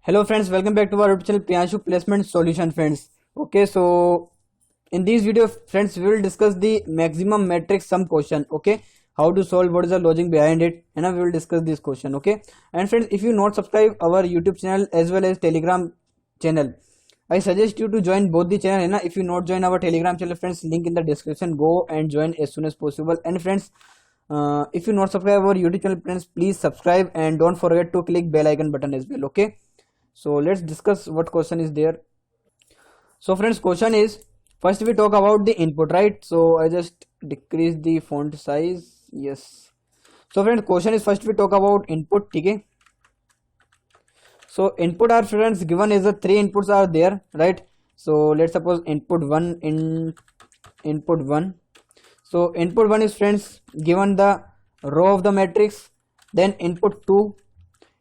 Hello friends, welcome back to our YouTube channel Priyanshu Placement Solution friends. Okay, so in this video friends we will discuss the maximum matrix sum question. Okay, how to solve, what is the logic behind it, and we will discuss this question. Okay, and friends, if you not subscribe our YouTube channel as well as Telegram channel, I suggest you to join both the channel. And if you not join our Telegram channel friends, link in the description, go and join as soon as possible. And friends, if you not subscribe our YouTube channel friends, please subscribe and don't forget to click bell icon button as well. Okay, so let's discuss what question is there. So friends, question is, first we talk about the input, right? So I just decrease the font size. Yes. So friends, question is, first we talk about input. Okay, so input are friends given as the three inputs are there, right? So let's suppose input 1 in input 1. So input 1 is friends given the row of the matrix. Then input 2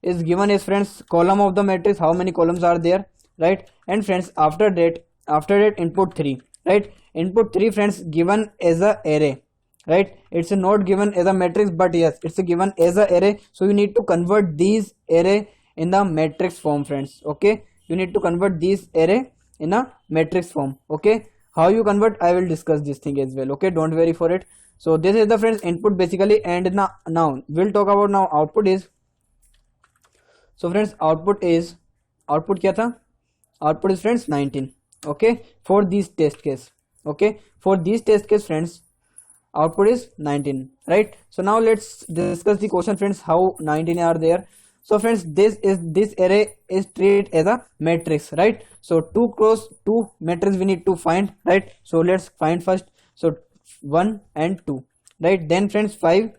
is given as friends column of the matrix, how many columns are there, right? And friends, after that input 3, right? Input 3 friends given as a array, right? It's not given as a matrix, but yes, it's given as a array. So you need to convert these array in the matrix form friends. Okay, you need to convert these array in a matrix form. Okay, how you convert, I will discuss this thing as well. Okay, don't worry for it. So this is the friends input basically. And now we'll talk about now output is. So friends, output क्या था? Output is friends 19. Okay, for this test case. Okay, for this test case friends, output is 19, right? So now let's discuss the question friends, how 19 are there. So friends, this array is treated as a matrix, right? So 2 cross 2 matrix we need to find, right? So let's find first. So 1 and 2, right? Then friends 5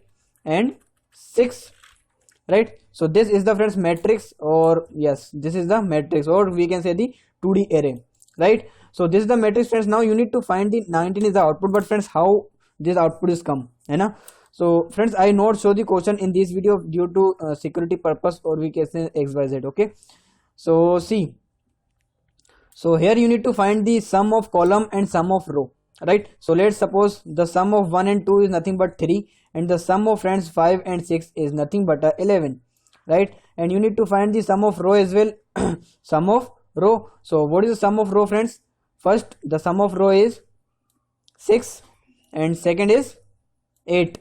and 6, right? So this is the friends matrix, or yes, this is the matrix, or we can say the 2D array, right? So this is the matrix friends. Now you need to find the 19 is the output, but friends, how this output is come, है ना? So friends, I not show the question in this video due to security purpose, or we can say XYZ. Okay, so see, so here you need to find the sum of column and sum of row, right? So let's suppose the sum of 1 and 2 is nothing but 3, and the sum of friends 5 and 6 is nothing but 11, right? And you need to find the sum of row as well. Sum of row. So what is the sum of row friends? First, the sum of row is 6 and second is 8,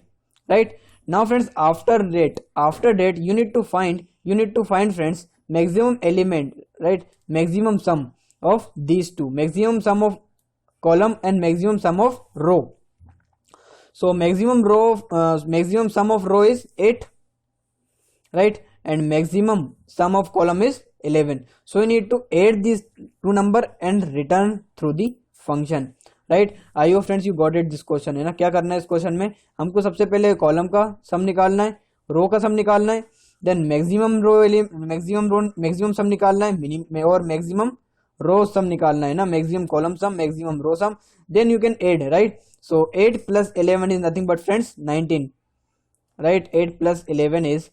right? Now friends, after that you need to find friends maximum element, right? Maximum sum of these two, maximum sum of column and maximum sum of row. So maximum sum of row is 8, right? And maximum sum of column is 11. So you need to add these two number and return through the function, right? I hope friends you got it this question, है ना? क्या करना है इस question में? हमको सबसे पहले कॉलम का सम निकालना है, रो का सम निकालना है, देन मैक्सिमम सम निकालना है, और मैक्सिमम रो सम निकालना है ना, maximum column sum, maximum row sum, then you can add, right? So 8 plus 11 is nothing but friends 19, right? 8 plus 11 is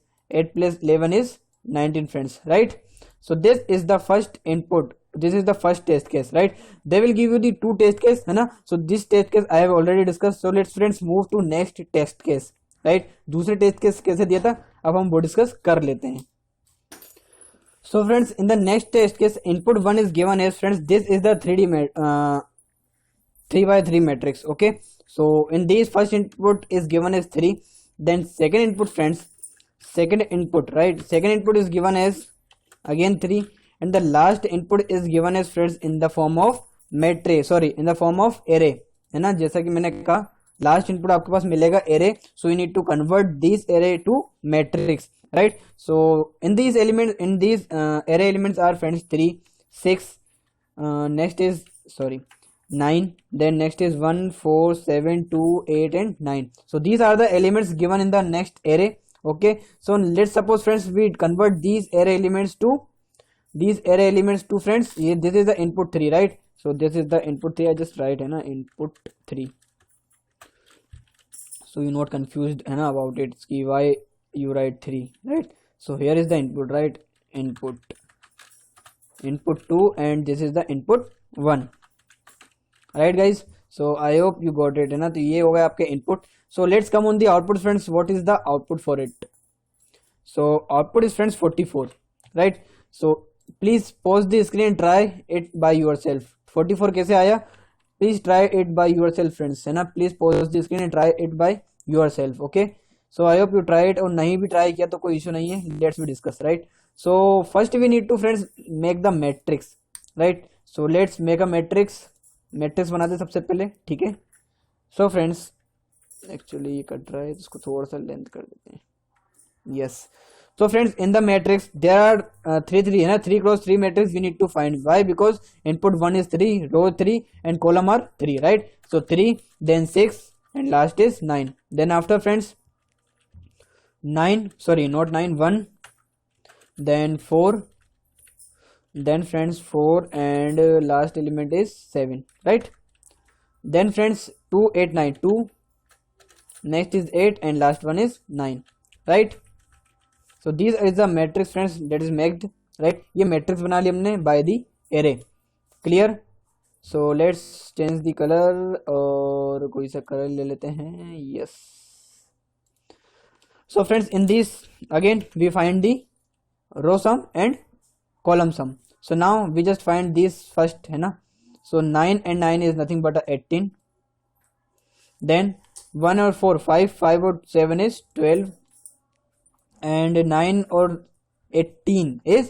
19 friends, right? So this is the first input, this is the first test case, right? They will give you the two test case, है ना? So this test case I have already discussed. So let's friends move to next test case, right? दूसरे test case कैसे दिया था, अब हम वो discuss कर लेते हैं. So friends, in the next test case, input 1 is given as friends, this is the 3x3 matrix. Okay, so in this first input is given as 3, then second input friends, second input is given as again 3, and the last input is given as friends in the form of matrix, in the form of array, है ना? जैसा कि मैंने कहा, last input आपके पास मिलेगा array, so you need to convert this array to matrix, right? So in these array elements are friends 3, 6, next is 9, then next is 1, 4, 7, 2, 8 and 9. So these are the elements given in the next array. Okay, so let's suppose friends we convert these array elements to friends, this is the input 3, right? So this is the input 3, I just write, है ना, input 3, so you're not confused, है ना, about it, why you write 3, right? So here is the input, right? Input 2, and this is the input 1, right guys? So I hope you got it, है ना? तो ये हो गया आपके input. So let's come on the output friends. What is the output for it? So output is friends 44, right? So please pause the screen, try it by your self. 44 कैसे आया? Please try it by your self friends, है ना। Please pause the screen and try it by your self. Okay, so I hope you try it. और नहीं भी try किया तो कोई इशू नहीं है, let's we discuss, right. So first we need to friends make the matrix, right. So let's make a matrix. Matrix बनाते सबसे पहले, ठीक है। सो फ्रेंड्स एक्चुअली ये कट रहा है, इसको थोड़ा सा लेंथ कर देते हैं। Yes, so friends in the matrix there are 3 है ना, 3 cross 3 matrix we need to find. Why? Because input 1 is 3, row 3 and column are 3, right? So 3, then 6 and last is 9. Then after friends 9, sorry not 9, 1, then 4, then friends 4 and last element is 7, right? Then friends 2, 8, 9, 2, next is 8 and last one is 9, right? So these is the matrix friends that is made, right? ये matrix बना ली हमने by the array, clear? So let's change the color और कोई सा color ले लेते हैं, yes. So friends in this again we find the row sum and column sum. So now we just find this first, है ना. So 9 and 9 is nothing but 18. Then 1 और 4 5, 5 और 7 is 12. And 9 और 18 is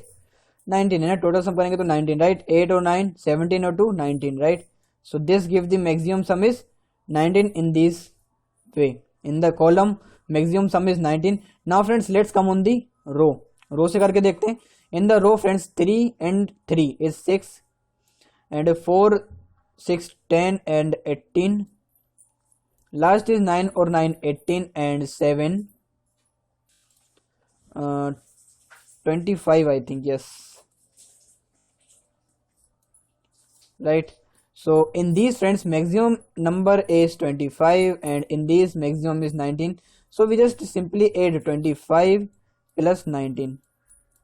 19, है ना। टोटल सम करेंगे तो 19, right. 8 और 9 17 और 2 19, right. So this give the maximum sum is 19 in this way. In the column maximum sum is 19। Now friends let's come on the row. Row से करके देखते हैं। In the row friends 3 and 3 is 6 and 4 6 10 and 18. Last is 9 और 9 18 and 7 25 I think, yes, right. So in these friends maximum number is 25 and in these maximum is 19. So we just simply add 25 plus 19,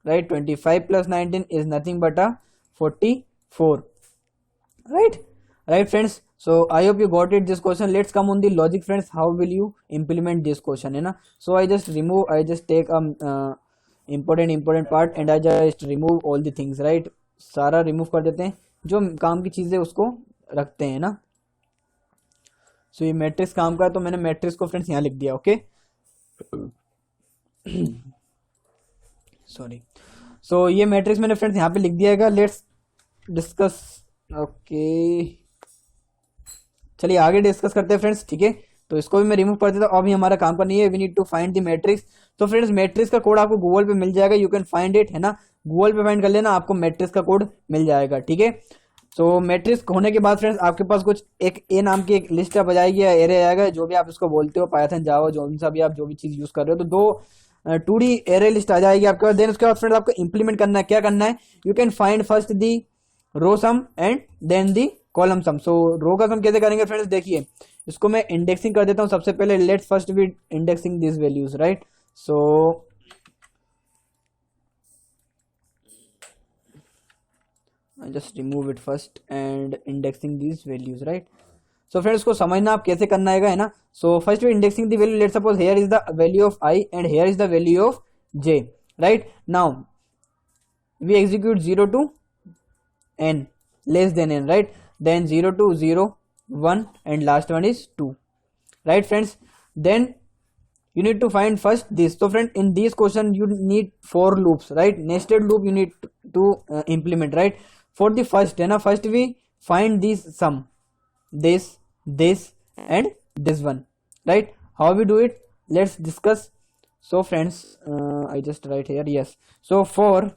right? 25 plus 19 is nothing but a 44, right? Right friends, so I hope you got it this question. Let's come on the logic friends. How will you implement this question, है ना? So I just take important part and I just remove all the things, right? सारा remove कर देते हैं, जो काम की चीजें उसको रखते हैं ना। So ये मैट्रिक्स काम का है तो मैंने मैट्रिक्स को फ्रेंड्स यहाँ लिख दिया, ओके। सॉरी। सो ये मैट्रिक्स मैंने फ्रेंड्स यहाँ पे लिख दिया है। Let's discuss, okay. चलिए आगे डिस्कस करते हैं फ्रेंड्स, ठीक है। तो इसको भी मैं रिमूव कर देता हूँ, अभी हमारा काम का नहीं है। We need to find the matrix. तो फ्रेंड्स मैट्रिक्स का कोड आपको गूगल पे मिल जाएगा, यू कैन फाइंड इट, है ना। गूगल पे फाइंड कर लेना, आपको मैट्रिक्स का कोड मिल जाएगा, ठीक है। सो मैट्रिक्स होने के बाद फ्रेंड्स आपके पास कुछ एक ए नाम की एक लिस्ट आ जाएगी या एरे आएगा, जो भी आप इसको बोलते हो, पाइथन जावा जो सा भी आप जो भी चीज यूज कर रहे हो। तो दो 2D एरे लिस्ट आ जाएगी आपके पास। देन उसके बाद फ्रेंड्स आपको इंप्लीमेंट करना है। क्या करना है? You can find first the row sum and then the column sum. So row का सम कैसे करेंगे फ्रेंड्स, देखिए इसको मैं इंडेक्सिंग कर देता हूं सबसे पहले। Let's first be indexing this values, right. So I just remove it first and indexing this values, right. So friends को समझना आप कैसे करना है ना। So first we indexing the value. Let's suppose here is the value of I and here is the value of J, right. Now we execute 0 to n less than n, right? Then 0 to 0 1 and last one is 2, right friends? Then you need to find first this. So friend in this question you need 4 loops, right? Nested loop you need to implement, right? For the first, है ना, first we find this sum, this and this one, right? How we do it, let's discuss. So friends I just write here, yes. So for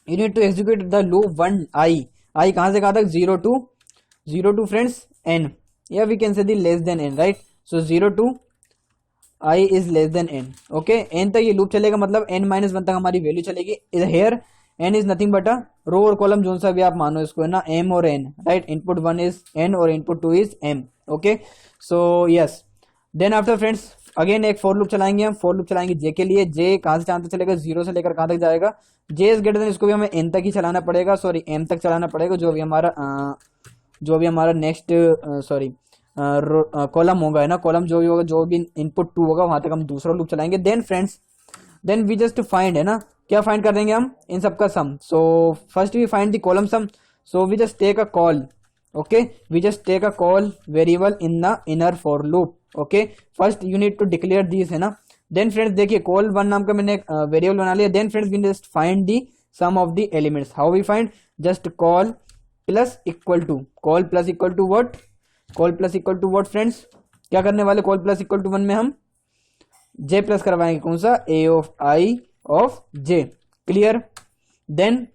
you need to execute the loop 1 I कहाँ से कहाँ तक? 0 to friends n, yeah we can say the less than n, right? So 0 to I is less than n, okay। n तक ये loop चलेगा, मतलब n minus 1 तक हमारी वैल्यू चलेगी। here n is nothing but a रो और column जो सा भी आप मानो इसको, है ना, m और n, right? Input 1 is n और input 2 is m, okay। so yes, then after friends again एक फॉर लूप चलाएंगे हम। फॉर लूप चलाएंगे j के लिए। j कहाँ से कहाँ तक चलेगा? 0 से लेकर कहाँ तक जाएगा? j इज ग्रेटर देन, इसको भी हमें n तक ही चलाना पड़ेगा, सॉरी m तक चलाना पड़ेगा। जो भी हमारा नेक्स्ट सॉरी कॉलम होगा, है ना, कॉलम जो भी होगा, जो भी इनपुट 2 होगा वहां तक हम दूसरा लूप चलाएंगे। Then friends then we just find, है ना, क्या फाइंड कर देंगे हम, इन सबका sum. So first we find the column sum. So we just take a col. Okay, we just take a col variable in the inner for loop. Okay, first you need to declare this, है ना. Then friends देखिए col one नाम का मैंने variable बना लिया. Then friends we just find the sum of the elements. How we find, just col plus equal to, col plus equal to what, col plus equal to what friends, क्या करने वाले, col plus equal to one में हम J plus करवाएंगे, कौन सा, A of I of J. Clear. Then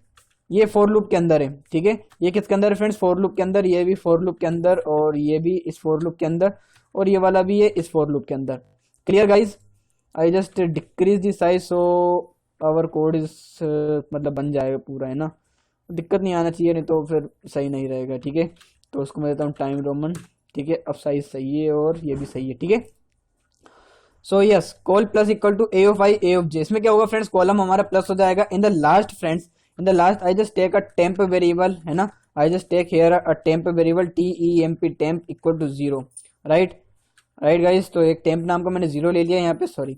ये for loop के अंदर है. ठीक है, ये किसके अंदर है फ्रेंड्स, फॉर लूप के अंदर. ये भी फॉर लूप के अंदर और ये भी इस फॉर लूप के अंदर और ये वाला भी है इस फॉर लूप के अंदर. Clear guys. I just decrease the size so our code is मतलब बन जाएगा पूरा, है ना. दिक्कत नहीं आना चाहिए, नहीं तो फिर सही नहीं रहेगा. ठीक है, तो उसको मैं देता हूँ टाइम रोमन. ठीक है, अब साइज सही है और ये भी सही है. ठीक है, so yes, col plus equal to A of I A of J. इसमें क्या होगा फ्रेंड्स, कॉलम हमारा प्लस हो जाएगा. In the last friends, in the last I just take a temp variable, है ना. I just take here a temp variable TEMP temp equal to 0. Right right guys, तो एक टेम्प नाम का मैंने 0 ले लिया यहाँ पे, सॉरी.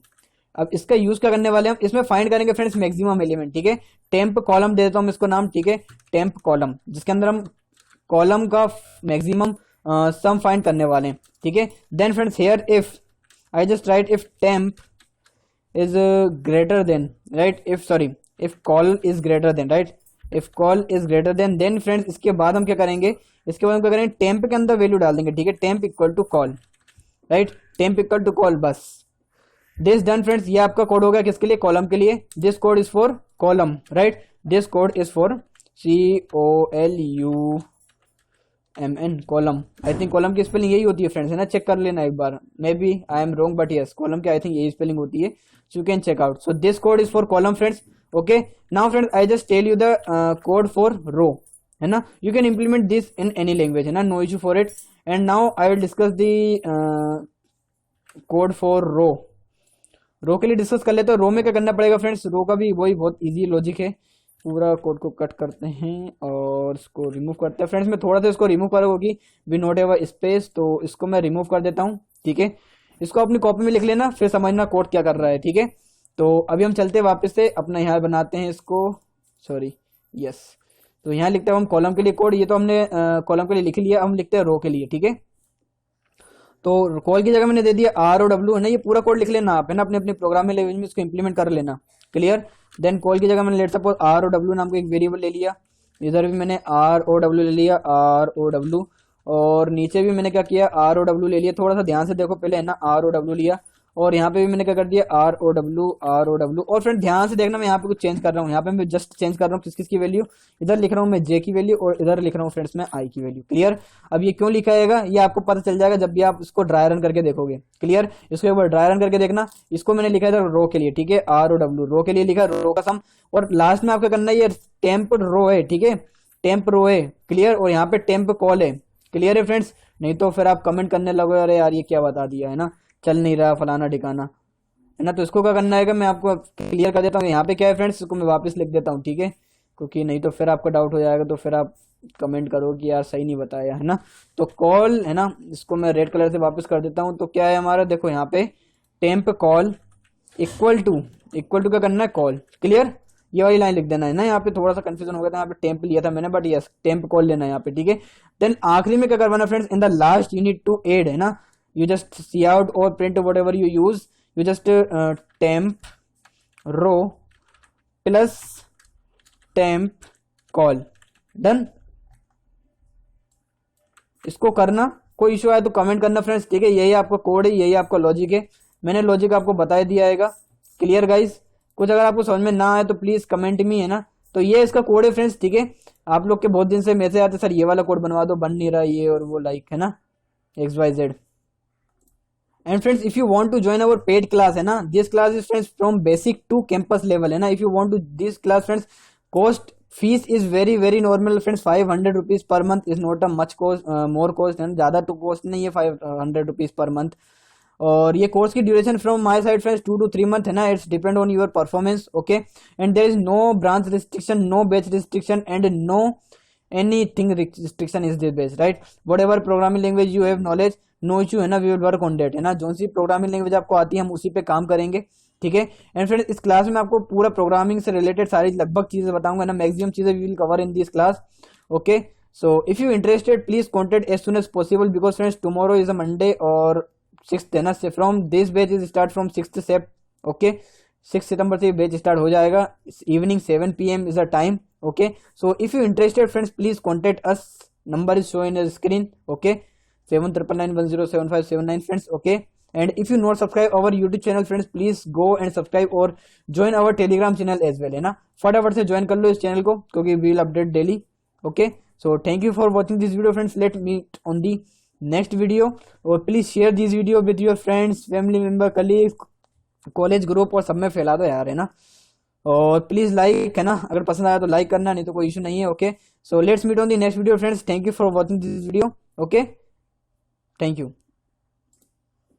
अब इसका यूज क्या करने वाले हम, इसमें फाइंड करेंगे फ्रेंड्स मैक्सिमम एलिमेंट. ठीक है, टेम्प कॉलम दे देता हूँ इसको नाम. ठीक है, टेम्प कॉलम, जिसके अंदर हम कॉलम का मैक्सिमम सम फाइंड करने वाले हैं. ठीक है, then friends here if I just write if temp is greater than, right, if call is greater than, right, if call is greater than, then friends इसके बाद हम क्या करेंगे, इसके बाद हम क्या करेंगे, temp के अंदर वैल्यू डाल देंगे. ठीक है, temp equal to col, right, temp equal to col. बस दिस डन फ्रेंड्स. ये आपका कोड हो गया किसके लिए, कॉलम के लिए. This code is for column, right, this code is for COLUMN, column. I think column की स्पेलिंग यही होती है फ्रेंड्स, है ना. चेक कर लेना एक बार, maybe I am wrong but yes, column की आई थिंक यही स्पेलिंग होती है. So you can check out. So this code is for column friends. Okay, now friends I just tell you the code for row, है ना. You can implement this in any language, है ना, no issue for it. And now I will discuss the code for row. Row के लिए discuss कर लेते हैं. रो में क्या करना पड़ेगा फ्रेंड्स, रो का भी वही बहुत इजी लॉजिक है. पूरा कोड को कट करते हैं और इसको रिमूव करते हैं फ्रेंड्स. मैं थोड़ा सा इसको रिमूव करूँगी, we not have a space, तो इसको मैं रिमूव कर देता हूँ. ठीक है, इसको अपनी कॉपी में लिख लेना, फिर समझना कोड क्या कर रहा है. ठीक है, तो अभी हम चलते हैं वापस से अपना, यहाँ बनाते हैं इसको, सॉरी यस. तो यहाँ लिखते हैं हम कॉलम के लिए कोड. ये तो हमने कॉलम के लिए लिख लिया, हम लिखते हैं रो के लिए. ठीक है, तो कॉल की जगह मैंने दे दिया ROW, है ना. ये पूरा कोड लिख लेना आप, है ना, अपने अपने प्रोग्रामिंग लैंग्वेज में इसको इंप्लीमेंट कर लेना. क्लियर. देन कॉल की जगह मैंने लेट सपोज ROW नाम का एक वेरिएबल ले लिया. इधर भी मैंने ROW ले लिया, ROW. और नीचे भी मैंने क्या किया, ROW ले लिया. थोड़ा सा ध्यान से देखो पहले, है ना, ROW लिया. और यहाँ पे भी मैंने क्या कर दिया, ROW. और फ्रेंड ध्यान से देखना, मैं यहाँ पे कुछ चेंज कर रहा हूँ. यहाँ पे मैं जस्ट चेंज कर रहा हूँ किस किस की वैल्यू. इधर लिख रहा हूँ मैं J की वैल्यू और इधर लिख रहा हूँ फ्रेंड्स मैं I की वैल्यू. क्लियर. अब ये क्यों लिखा जाएगा ये आपको पता चल जाएगा जब भी आप इसको ड्राई रन करके देखोगे. क्लियर. इसको एक बार ड्राई रन करके देखना. इसको मैंने लिखा था रो के लिए. ठीक है, ROW रो के लिए लिखा, रो का सम. और लास्ट में आपका करना है, ये टेम्प रो है. ठीक है, टेम्प रो है. क्लियर. और यहाँ पे टेम्प कॉल है. क्लियर है फ्रेंड्स. नहीं तो फिर आप कमेंट करने लगो, अरे यार ये क्या बता दिया, है ना, चल नहीं रहा फलाना ठिकाना, है ना. तो इसको क्या करना है, मैं आपको क्लियर कर देता हूँ. यहाँ पे क्या है फ्रेंड्स, इसको मैं वापस लिख देता हूँ. ठीक है, क्योंकि नहीं तो फिर आपका डाउट हो जाएगा, तो फिर आप कमेंट करो कि यार सही नहीं बताया, है ना. तो कॉल, है ना, इसको मैं रेड कलर से वापस कर देता हूँ. तो क्या है हमारा, देखो यहाँ पे टेम्प कॉल इक्वल टू क्या करना है, कॉल. क्लियर. ये वाली लाइन लिख देना है ना. यहाँ पे थोड़ा सा कंफ्यूजन हो गया था, यहाँ पे टेम्प लिया था मैंने, बट यस टेम्प कॉल लेना है यहाँ पे. ठीक है, देन आखिरी में क्या करवाना friends, in the last you need to add, है ना. यू जस्ट सी आउट और print whatever you use, you just temp row plus temp col. Done. इसको करना, कोई इशू आए तो कमेंट करना फ्रेंड्स. ठीक है, यही आपका कोड है, यही आपका लॉजिक है. मैंने लॉजिक आपको बता दिया है. Clear guys. कुछ अगर आपको समझ में ना आए तो प्लीज कमेंट में, है ना. तो ये इसका कोड है फ्रेंड्स. ठीक है, आप लोग के बहुत दिन से मैसेज आते सर ये वाला कोड बनवा दो, बन नहीं रहा ये और वो, लाइक, है ना, XYZ. And friends if you want to join our paid class, है ना, this class is friends from basic to campus level, है ना. If you want to this class friends, cost fees is very very normal friends. 500 rupees per month is not a much cost, more cost, है, ज्यादा तो cost नहीं है, 500 rupees per month. और ये course की duration from my side friends 2 to 3 month, है ना. It's depend on your performance. Okay, and there is no branch restriction, no batch restriction and no anything restriction is this base, right. Whatever programming language you have knowledge, no issue, है ना, we will work on that, है ना. जो सी programming language आपको आती है हम उसी पे काम करेंगे. ठीक है। एंड फ्रेंड्स इस क्लास में आपको पूरा प्रोग्रामिंग से रिलेटेड सारी लगभग चीजें बताऊंगा ना, मैक्सिमम चीजें we will cover in this class. Okay, so if you interested please contact as soon as possible because friends tomorrow is a Monday और 6th है ना, from this batch is start from 6th Sep. Okay, 6 सितंबर से batch start हो जाएगा, evening 7 PM is a time. Okay, so if you interested friends please contact us, number is shown in the screen. Okay, 7999107579 friends. Okay, and if you not subscribe our YouTube channel friends, please go and subscribe or join our Telegram channel as well, है ना। फटाफट से join कर लो इस channel को क्योंकि we will update daily. Okay, so thank you for watching this video friends, let meet on the next video. और please share this video with your friends, family member, colleague, college group और सब में फैला दो यार, है ना। और प्लीज लाइक, है ना, अगर पसंद आया तो लाइक करना, नहीं तो कोई इशू नहीं है। Okay, so let's meet on the next video friends, thank you for watching this video. Okay, thank you.